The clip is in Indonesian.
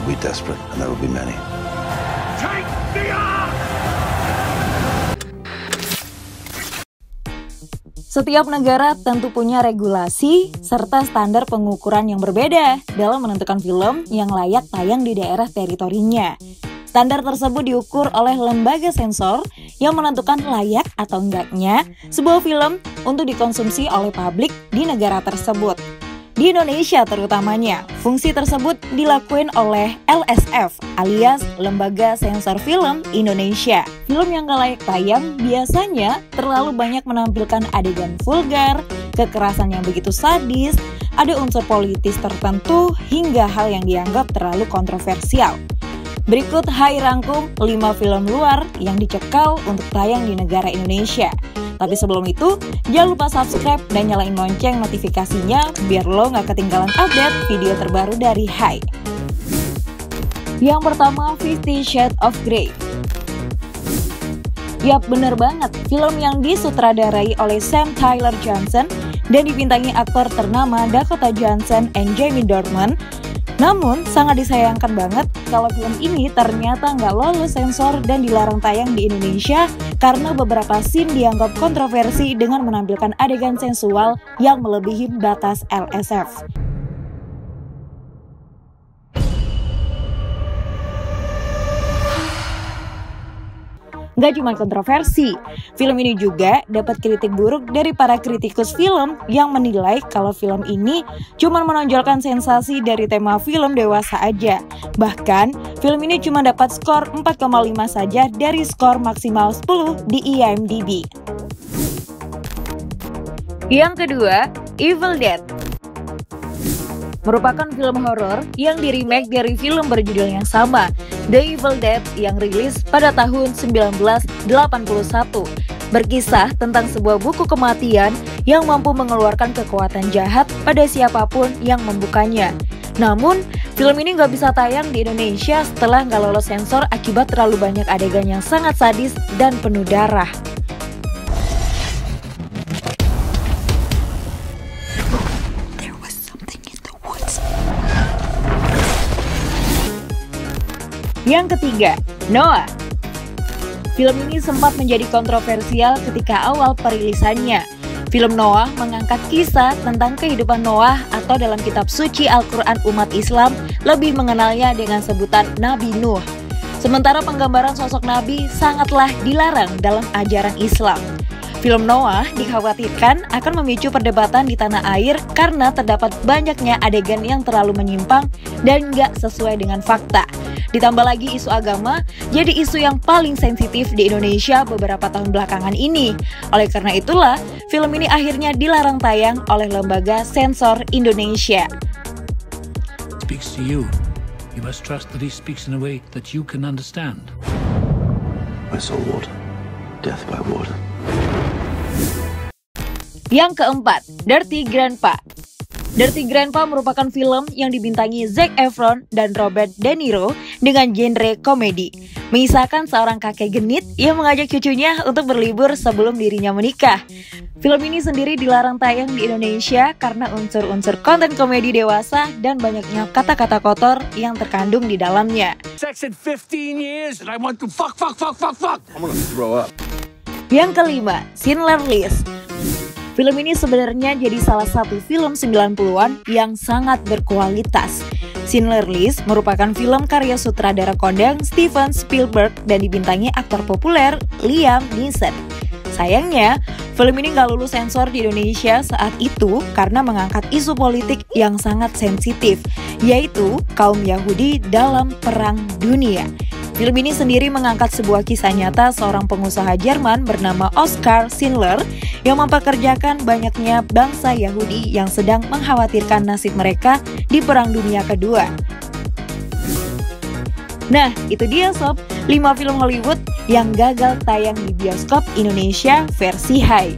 will be desperate, and there will be many. Take the ark! Setiap negara tentu punya regulasi serta standar pengukuran yang berbeda dalam menentukan film yang layak tayang di daerah teritorinya. Standar tersebut diukur oleh lembaga sensor yang menentukan layak atau enggaknya sebuah film untuk dikonsumsi oleh publik di negara tersebut. Di Indonesia terutamanya, fungsi tersebut dilakukan oleh LSF alias Lembaga Sensor Film Indonesia. Film yang gak layak tayang biasanya terlalu banyak menampilkan adegan vulgar, kekerasan yang begitu sadis, ada unsur politis tertentu, hingga hal yang dianggap terlalu kontroversial. Berikut Hai rangkum 5 film luar yang dicekal untuk tayang di negara Indonesia. Tapi sebelum itu, jangan lupa subscribe dan nyalain lonceng notifikasinya biar lo gak ketinggalan update video terbaru dari Hai. Yang pertama, 50 Shades of Grey. Yap, bener banget, film yang disutradarai oleh Sam Tyler Johnson dan dibintangi aktor ternama Dakota Johnson dan Jamie Dornan. Namun, sangat disayangkan banget kalau film ini ternyata nggak lolos sensor dan dilarang tayang di Indonesia karena beberapa scene dianggap kontroversi dengan menampilkan adegan sensual yang melebihi batas LSF. Gak cuma kontroversi, film ini juga dapat kritik buruk dari para kritikus film yang menilai kalau film ini cuma menonjolkan sensasi dari tema film dewasa aja. Bahkan, film ini cuma dapat skor 4,5 saja dari skor maksimal 10 di IMDb. Yang kedua, Evil Dead. Merupakan film horor yang di-remake dari film berjudul yang sama, The Evil Dead, yang rilis pada tahun 1981. Berkisah tentang sebuah buku kematian yang mampu mengeluarkan kekuatan jahat pada siapapun yang membukanya. Namun, film ini nggak bisa tayang di Indonesia setelah nggak lolos sensor akibat terlalu banyak adegan yang sangat sadis dan penuh darah. Yang ketiga, Noah. Film ini sempat menjadi kontroversial ketika awal perilisannya. Film Noah mengangkat kisah tentang kehidupan Noah atau dalam kitab suci Al-Quran umat Islam lebih mengenalnya dengan sebutan Nabi Nuh. Sementara penggambaran sosok Nabi sangatlah dilarang dalam ajaran Islam. Film Noah dikhawatirkan akan memicu perdebatan di tanah air karena terdapat banyaknya adegan yang terlalu menyimpang dan gak sesuai dengan fakta. Ditambah lagi isu agama, jadi isu yang paling sensitif di Indonesia beberapa tahun belakangan ini. Oleh karena itulah, film ini akhirnya dilarang tayang oleh Lembaga Sensor Indonesia. Speaks to you. You must trust that he speaks in a way that you can understand. I saw water. Death by water. Yang keempat, Dirty Grandpa. Dirty Grandpa merupakan film yang dibintangi Zac Efron dan Robert De Niro dengan genre komedi. Mengisahkan seorang kakek genit yang mengajak cucunya untuk berlibur sebelum dirinya menikah. Film ini sendiri dilarang tayang di Indonesia karena unsur-unsur konten komedi dewasa dan banyaknya kata-kata kotor yang terkandung di dalamnya. Sex in 15 years and I want to fuck. I'm gonna throw up. Yang kelima, Schindler's List. Film ini sebenarnya jadi salah satu film 90-an yang sangat berkualitas. Schindler's List merupakan film karya sutradara kondang Steven Spielberg dan dibintangi aktor populer Liam Neeson. Sayangnya, film ini nggak lulus sensor di Indonesia saat itu karena mengangkat isu politik yang sangat sensitif, yaitu kaum Yahudi dalam Perang Dunia. Film ini sendiri mengangkat sebuah kisah nyata seorang pengusaha Jerman bernama Oskar Schindler yang mempekerjakan banyaknya bangsa Yahudi yang sedang mengkhawatirkan nasib mereka di Perang Dunia Kedua. Nah, itu dia sob, 5 film Hollywood yang gagal tayang di bioskop Indonesia versi Hai.